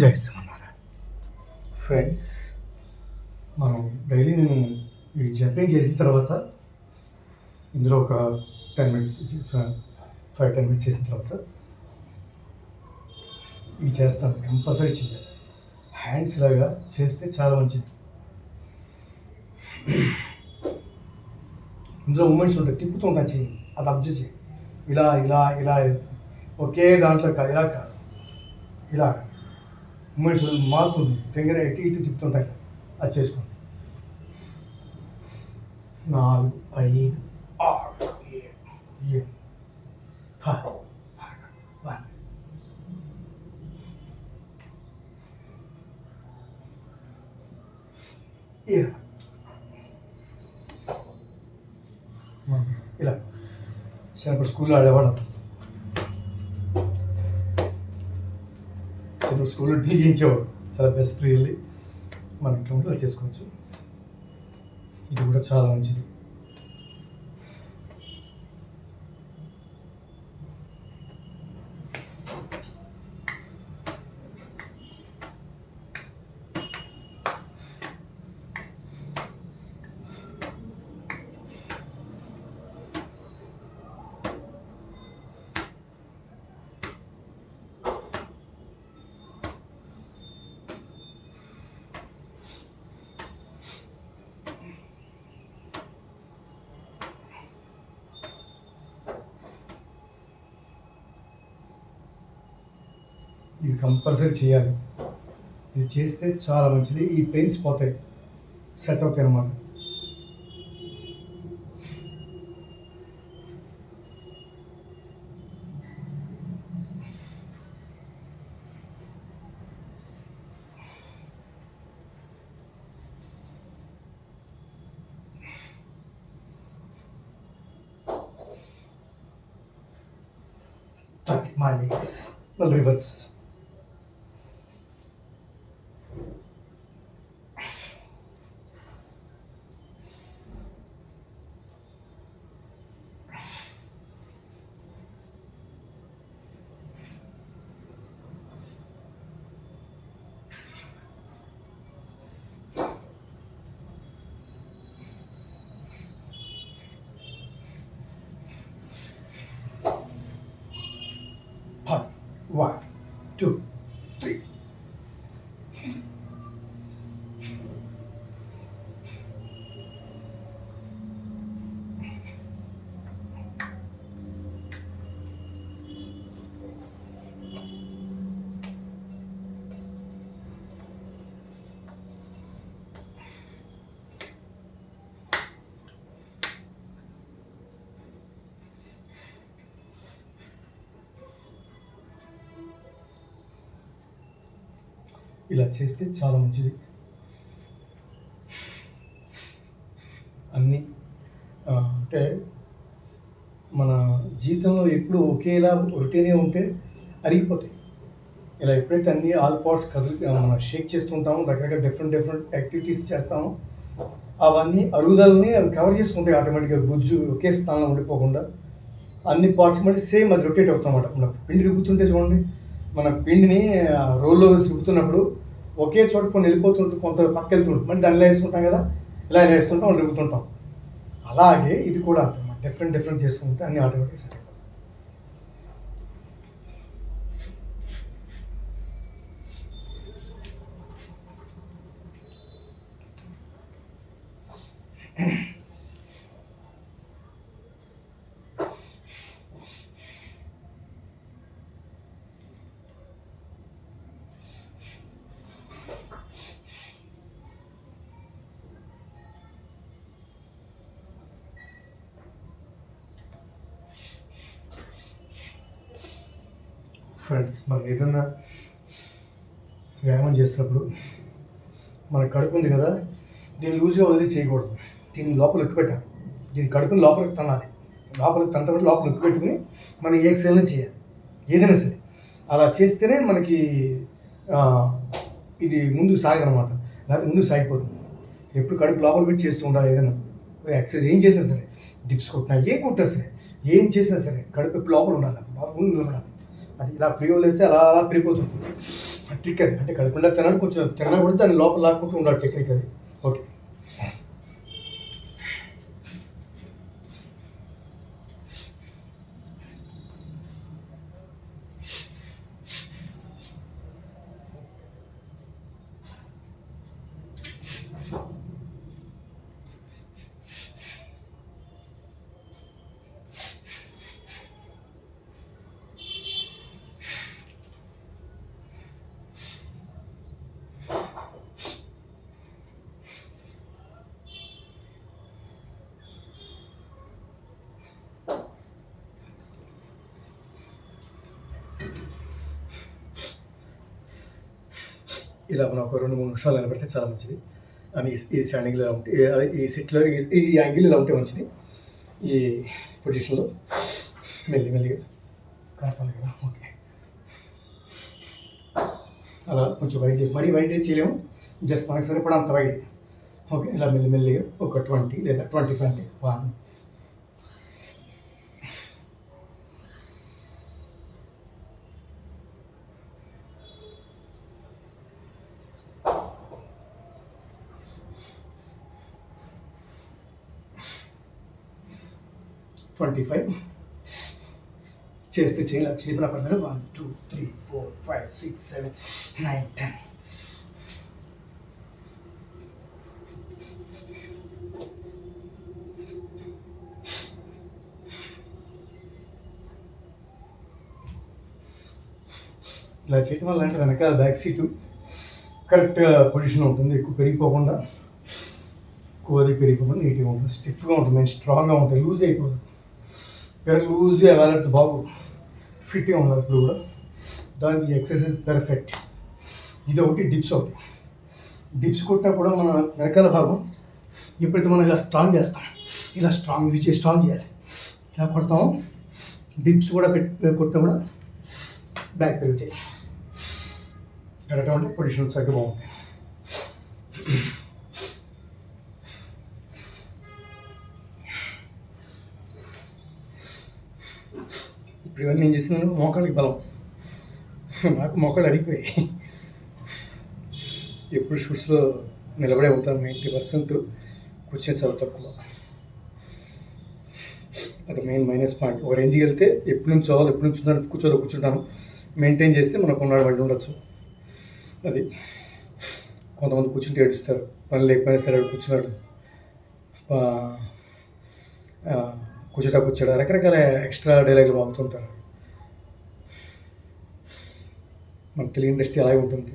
జై శ్రీమన్నారాయణ. ఫ్రెండ్స్, మనం డైలీ నేను ఈ జర్నీ చేసిన తర్వాత ఇందులో ఒక 10 మినిట్స్ 5-10 మినిట్స్ చేసిన తర్వాత ఇవి చేస్తాను. కంపల్సరీ చేయాలి. హ్యాండ్స్ లాగా చేస్తే చాలా మంచిది. ఇందులో మూమెంట్స్ ఉంటాయి, తిప్పుతూ ఉంటాను చెయ్యి, అది అబ్జర్వ్ చేయి. ఇలా ఇలా ఇలా ఒకే దాంట్లో కాదు, ఇలా కాదు, ఇలా మూమెంట్స్ మారుతుంది. ఫింగర్ ఇటు ఇటు తిప్పుతుంటాయి, అది చేసుకోండి. 4, 5, 6, 7, 8, 1. ఇలా చిన్నప్పుడు స్కూల్లో ఆడేవాళ్ళం. చిన్నప్పుడు స్కూల్లో టీ చేయించేవాడు. చాలా బెస్ట్ రియల్లీ. మన ఇంట్లో చేసుకోవచ్చు. ఇది కూడా చాలా మంచిది. ఇది కంపల్సరీ చేయాలి. ఇది చేస్తే చాలా మంచిది. ఈ పెయిన్స్ పోతాయి, సెట్ అవుతాయి అన్నమాట. My legs, well, reverse. One, two, three. ఇలా చేస్తే చాలా మంచిది. అన్నీ అంటే మన జీవితంలో ఎప్పుడు ఒకేలా రొటీనే ఉంటే అరిగిపోతాయి. ఇలా ఎప్పుడైతే అన్ని ఆల్ పార్ట్స్ మనం షేక్ చేస్తుంటామో, రకరకాల డిఫరెంట్ యాక్టివిటీస్ చేస్తామో, అవన్నీ అరుగుదలని అవి కవర్ చేసుకుంటాయి ఆటోమేటిక్గా. గుజ్జు ఒకే స్థానంలో ఉండిపోకుండా అన్ని పార్ట్స్ మళ్ళీ సేమ్ అది రొటేట్ అవుతామన్నమాట. మన పిండి రుబ్బుతుంటే చూడండి, మన పిండిని రోల్లో రుబ్బుతున్నప్పుడు ఒకే చోట కొన్ని వెళ్ళిపోతుంటుంది, కొంత పక్క వెళ్తుంటుంది, మళ్ళీ దానిలో వేసుకుంటాం కదా, ఇలా వేస్తుంటాం, రుబ్బుతుంటాం. అలాగే ఇది కూడా అంతే, డిఫరెంట్ చేసుకుంటే అన్ని ఆటోమేటిక్ సరే. ఫ్రెండ్స్, మనం ఏదైనా వ్యాయామం చేస్తున్నప్పుడు మన కడుపు ఉంది కదా, దీన్ని లూజ్గా వదిలి చేయకూడదు. దీన్ని లోపల ఎక్కువ పెట్టాలి. దీని కడుపుని లోపలికి తన్నాలి. లోపలికి తనబట్టి లోపల ఎక్కువ పెట్టుకుని మనం ఏ ఎక్సైజ్ చేయాలి, ఏదైనా సరే. అలా చేస్తేనే మనకి ఇది ముందుకు సాగదనమాట, లేకపోతే ముందుకు సాగిపోతుంది. ఎప్పుడు కడుపు లోపల పెట్టి చేస్తూ ఉండాలి. ఏదైనా ఎక్సైజ్ ఏం చేసినా సరే, డిప్స్ కొట్టినా ఏ కొట్టినా సరే, ఏం చేసినా సరే కడుపు ఎప్పుడు లోపల ఉండాలి, లోపల ఉండాలి. అది ఇలా ఫ్రీ వదిలేస్తే అలా పెరిగిపోతుంది. ట్రిక్ అది. అంటే కడుపుండా తినాలి, కొంచెం తిన్నా కూడా దాన్ని లోపల లాక్కుంటూ ఉండాలి, టెక్నిక్ అది. ఓకే. ఇలా మనం ఒక 2, 3 నిమిషాలు నిలబెడితే చాలా మంచిది. అని ఈ స్టాండింగ్‌లో ఇలా ఉంటే అదే ఈ సిట్‌లో ఈ యాంగిల్ ఇలా ఉంటే మంచిది. ఈ పొజిషన్‌లో మెల్లిగా కలపాలి కదా. ఓకే. అలా కొంచెం వైట్ చేసి, మరీ వైట్ అయితే చేయలేము. జస్ట్ మనకు సరిపడంత వైట్. ఓకే. ఇలా మెల్లిగా ఒక 20 లేదా 25 అంటే 1, 25 చేస్తే చేయాలి, చేతిలో పడదు. 1, 2, 3, 4, 5, 6, 7, 9, 10. ఇలా చేయటం వల్ల అంటే వెనకాల బ్యాక్ సీటు కరెక్ట్గా పొజిషన్ ఉంటుంది, ఎక్కువ పెరిగిపోకుండా, ఎక్కువ పెరిగిపోకుండా నీట్గా ఉంటుంది, స్టిఫ్గా ఉంటుంది, స్ట్రాంగ్గా ఉంటుంది, లూజ్ అయిపోదు. లూజ్గా వేలాడితే బాగు, ఫిట్గా ఉండాలి ఇప్పుడు కూడా. దానికి ఎక్సర్సైజ్ పెర్ఫెక్ట్. ఇది ఒకటి, డిప్స్ ఒకటి. డిప్స్ కొట్టినా కూడా మన వెనకాల భాగం ఎప్పుడైతే మనం ఇలా స్ట్రాంగ్ చేస్తాం, ఇలా స్ట్రాంగ్ ఇది చేసి స్ట్రాంగ్ చేయాలి, ఇలా కొడతాము. డిప్స్ కూడా కొట్టినా కూడా బ్యాక్ పెరుగుతాయి. అటువంటి పొజిషన్ సరిగ్గా బాగుంటాయి. ఇప్పుడు ఇవన్నీ నేను చేస్తున్నాను మోకాళ్ళకి బలం. నాకు మోకాళ్ళు అరిగిపోయాయి. ఎప్పుడు షూట్స్లో నిలబడే ఉంటాను, 90% కూర్చొని చాలా తక్కువ. అది మెయిన్ మైనస్ పాయింట్. ఒక రేంజ్కి వెళ్తే ఎప్పుడు నుంచి కూర్చుంటాను. మెయింటైన్ చేస్తే మనకు ఉన్నాడు వాళ్ళు ఉండొచ్చు. అది కొంతమంది కూర్చుంటే ఏడుస్తారు, పని లేకపోయినా సరే కూర్చున్నాడు, కూర్చోటా రకరకాల ఎక్స్ట్రా డైలాగులు వాడుతుంటారు. మన తెలుగు ఇండస్ట్రీ అలాగే ఉంటుంది.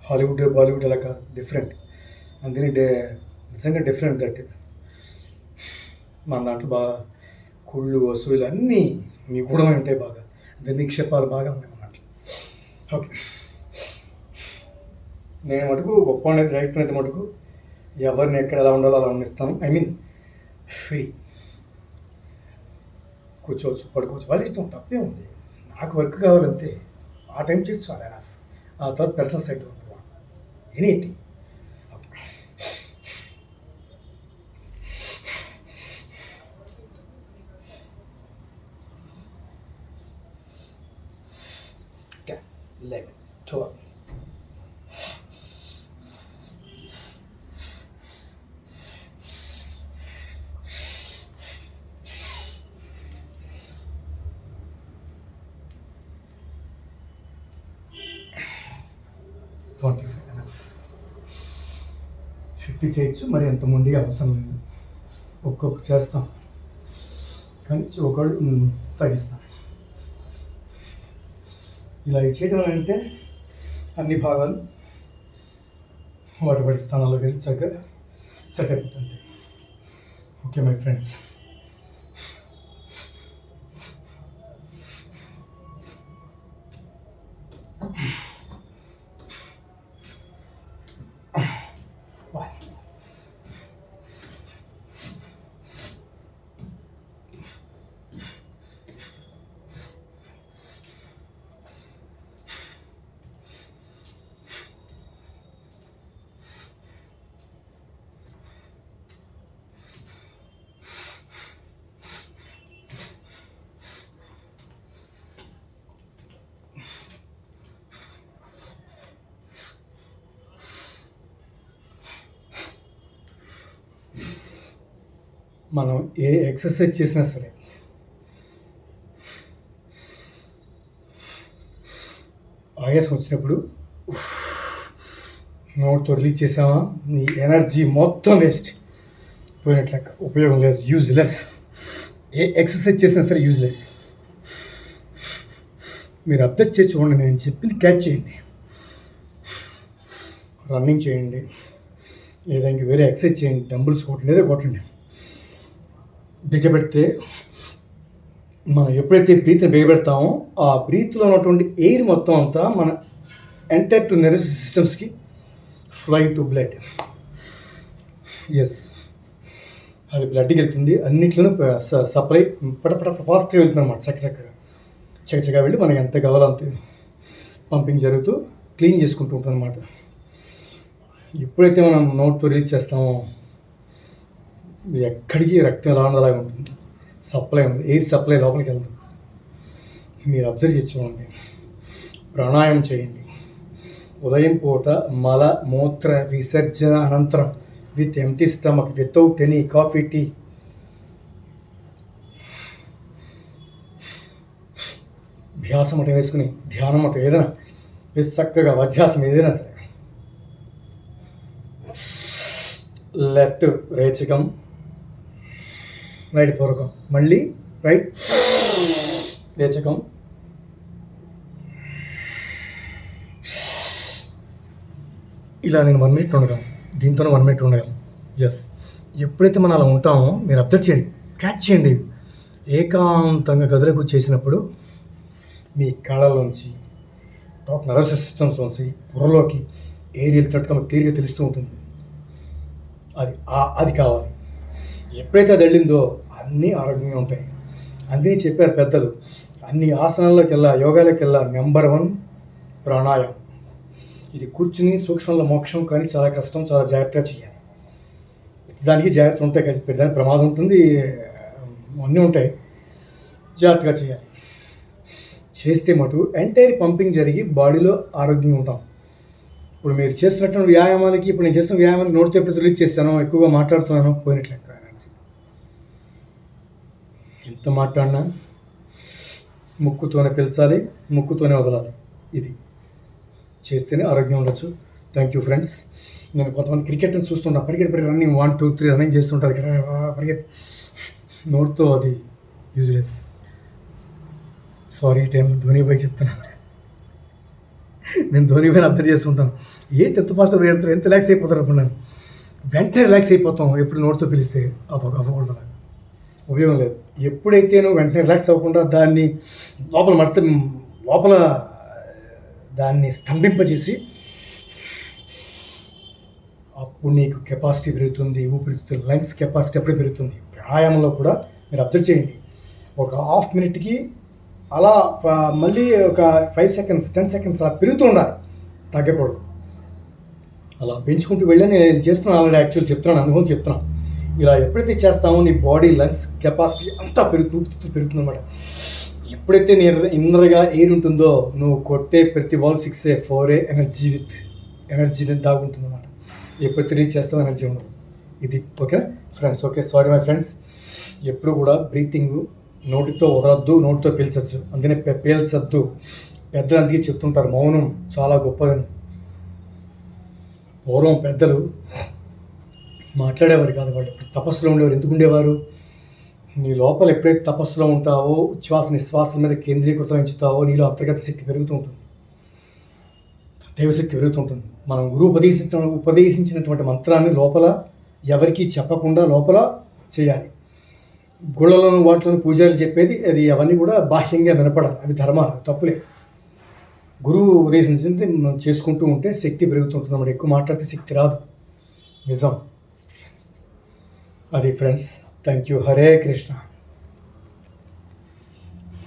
హాలీవుడ్ బాలీవుడ్ అలా కాదు, డిఫరెంట్. అందుకని నిజంగా డిఫరెంట్ దట్. మన దాంట్లో బాగా కుళ్ళు వసూలు అన్నీ మీ కూడా ఉంటాయి, బాగా నిక్షేపాలు బాగా ఉన్నాయి మన దాంట్లో. ఓకే. నేను మటుకు గొప్ప అనేది డైరెక్టర్ అయితే మటుకు ఎవరిని ఎక్కడ ఎలా ఉండాలో అలా ఉండిస్తాను. ఐ మీన్ ఫ్రీ, కూర్చోవచ్చు, పడుకోవచ్చు, వాళ్ళ ఇష్టం, తప్పే ఉంది. నాకు వర్క్ కావాలంతే, ఆ టైం చేసి చాలా. ఆ తర్వాత personal side anything. Okay. 11, 12. enough. 50 చేయొచ్చు, మరి అంత ముందుగా అవసరం లేదు. ఒక్కొక్కటి చేస్తాం, కానీ ఒకడు తగ్గిస్తాం. ఇలా చేయడం అంటే అన్ని భాగాలు వాటి స్థానాల్లోకి వెళ్ళి చక్కగా సెటప్ ఉంటుంది. Okay my friends. మనం ఏ ఎక్సర్సైజ్ చేసినా సరే ఆయాసం వచ్చినప్పుడు నోట్తో రిలీజ్ చేసామా, నీ ఎనర్జీ మొత్తం వేస్ట్, పోయినట్లెక్క, ఉపయోగం లేదు, యూజ్లెస్. ఏ ఎక్సర్సైజ్ చేసినా సరే యూజ్లెస్. మీరు అబ్జర్వ్ చేసి చూడండి, నేను చెప్పింది క్యాచ్ చేయండి. రన్నింగ్ చేయండి, లేదా ఇంక వేరే ఎక్సర్సైజ్ చేయండి, డంబుల్స్ కొట్టండి, ఏదో కొట్టండి. బిగబెడితే మనం ఎప్పుడైతే బ్రీత్ని బిగబెడతామో ఆ బ్రీత్లో ఉన్నటువంటి ఎయిర్ మొత్తం అంతా మన ఎంటర్ టు నర్వస్ సిస్టమ్స్కి ఫ్లైయింగ్ టు బ్లడ్. ఎస్, అది బ్లడ్కి వెళ్తుంది, అన్నిట్లోనూ సప్లై ఫటాఫట ఫాస్ట్గా వెళ్తుంది అనమాట. చక్కగా వెళ్ళి మనకి ఎంత కావాలో అంత పంపింగ్ జరుగుతూ క్లీన్ చేసుకుంటూ ఉంటుంది అనమాట. ఎప్పుడైతే మనం నోట్తో రిలీజ్ చేస్తామో ఎక్కడికి రక్తం ఎలా ఉండేలాగా ఉంటుంది, సప్లై ఉంది, ఎయిర్ సప్లై లోపలికి వెళ్తుంది. మీరు అబ్జర్వ్ చేసి చూడండి. ప్రాణాయామం చేయండి. ఉదయం పూట మల మూత్ర విసర్జన అనంతరం with empty stomach, without any coffee, tea, అభ్యాసం అటు వేసుకుని ధ్యానం అటు ఏదైనా వేసి చక్కగా అభ్యాసం ఏదైనా సరే, లెఫ్ట్ రేచకం, రైట్ పూర్వకం, మళ్ళీ రైట్ రేచకం, ఇలా నేను 1 minute ఉండగలను, దీంతోనే 1 minute ఉండగలను. ఎస్, ఎప్పుడైతే మనం అలా ఉంటామో మీరు అబ్జర్వ్ చేయండి, క్యాచ్ చేయండి. ఏకాంతంగా గదిలోకి చేసినప్పుడు మీ కళ్ళలోంచి, టాప్ నర్వస్ సిస్టమ్స్లోంచి బుర్రలోకి ఎయిర్ వెళ్తున్నట్టుగా మీకు క్లియర్గా తెలుస్తూ ఉంటుంది. అది కావాలి. ఎప్పుడైతే అది వెళ్ళిందో అన్నీ ఆరోగ్యంగా ఉంటాయి. అందుకని చెప్పారు పెద్దలు, అన్ని ఆసనాల్లోకెల్లా, యోగాలకెల్లా నెంబర్ 1 ప్రాణాయామం. ఇది కూర్చుని సూక్ష్మంలో మోక్షం, కానీ చాలా కష్టం, చాలా జాగ్రత్తగా చేయాలి. దానికి జాగ్రత్త ఉంటాయి కదా, దానికి ప్రమాదం ఉంటుంది, అన్నీ ఉంటాయి, జాగ్రత్తగా చేయాలి. చేస్తే మటు ఎంటైర్ పంపింగ్ జరిగి బాడీలో ఆరోగ్యంగా ఉంటాం. ఇప్పుడు మీరు చేస్తున్నటువంటి వ్యాయామాలకి, ఇప్పుడు నేను చేస్తున్న వ్యాయామానికి నోటితో ఎప్పుడు రిలీజ్ చేస్తానో, ఎక్కువగా మాట్లాడుతున్నానో పోయినట్లెక్క. ఎంత మాట్లాడినా ముక్కుతోనే పిలిచాలి, ముక్కుతోనే వదలాలి. ఇది చేస్తేనే ఆరోగ్యం ఉండొచ్చు. Thank you friends. నేను కొంతమంది క్రికెట్ని చూస్తుంటాను, పరిగెత్తి రన్నింగ్ 1, 2, 3 రన్నింగ్ చేస్తుంటారు కదా, పరిగెత్తి, నోట్తో అది యూజ్లెస్. సారీ, ఈ టైంలో ధోని బాయ్ చెప్తున్నాను. నేను ధోని బాయ్ని అబ్జర్వ్ చేస్తుంటాను. ఏంటి ఎంత ఫాస్ట్గా పరిగెడతారు, ఎంత రిలాక్స్ అయిపోతారు అనుకున్నాను. వెంటనే రిలాక్స్ అయిపోతాం ఎప్పుడు నోట్తో పిలిస్తే, అవ్వకూడదు, ఉపయోగం లేదు. ఎప్పుడైతే నువ్వు వెంటనే రిలాక్స్ అవ్వకుండా దాన్ని లోపల దాన్ని స్తంభింపజేసి, అప్పుడు నీకు కెపాసిటీ పెరుగుతుంది, ఊపిరితిత్తులు, లంగ్స్ కెపాసిటీ అప్పుడే పెరుగుతుంది. వ్యాయామంలో కూడా మీరు అబ్జర్వ్ చేయండి, ఒక ½ minute అలా మళ్ళీ ఒక 5 seconds 10 seconds అలా పెరుగుతూ ఉండాలి, తగ్గకూడదు. అలా పెంచుకుంటూ వెళ్ళి నేను చేస్తున్నాను, ఆల్రెడీ యాక్చువల్ చెప్తున్నాను, అనుభవం చెప్తున్నాను. ఇలా ఎప్పుడైతే చేస్తామో నీ బాడీ లంగ్స్ కెపాసిటీ అంతా పెరుగుతుంది అనమాట. ఎప్పుడైతే నీ ఇన్నర్గా ఎయిర్ ఉంటుందో, నువ్వు కొట్టే ప్రతి బాల్ 6 4 ఎనర్జీ దాగుంటుంది అనమాట. ఎప్పుడైతే రీచ్ చేస్తామో ఎనర్జీ ఉండదు. ఇది okay friends. Okay, sorry my friends. ఎప్పుడు కూడా బ్రీతింగ్ నోటితో వదలద్దు, నోటితో పీల్చొచ్చు, అందుకనే పీల్చద్దు. పెద్దలు అందుకే చెప్తుంటారు, మౌనం చాలా గొప్పదని. పూర్వం పెద్దలు మాట్లాడేవారు కాదు, వాళ్ళు తపస్సులో ఉండేవారు. ఎందుకు ఉండేవారు? నీ లోపల ఎప్పుడైతే తపస్సులో ఉంటావో, ఉచ్ఛ్వాస నిశ్వాసాల మీద కేంద్రీకృతం ఎంచుతావో, నీలో అంతర్గత శక్తి పెరుగుతూ ఉంటుంది, దైవశక్తి పెరుగుతూ ఉంటుంది. మనం గురువు ఉపదేశించినటువంటి మంత్రాన్ని లోపల ఎవరికీ చెప్పకుండా లోపల చేయాలి. గుళ్ళలోను వాటిలోని పూజలు చెప్పేది అది, అవన్నీ కూడా బాహ్యంగా వినపడాలి, అవి ధర్మాలు, తప్పులే. గురువు ఉపదేశించింది మనం చేసుకుంటూ ఉంటే శక్తి పెరుగుతుంటుంది అన్నమాట. ఎక్కువ మాట్లాడితే శక్తి రాదు, నిజం. అది friends. Thank you. Hare Krishna.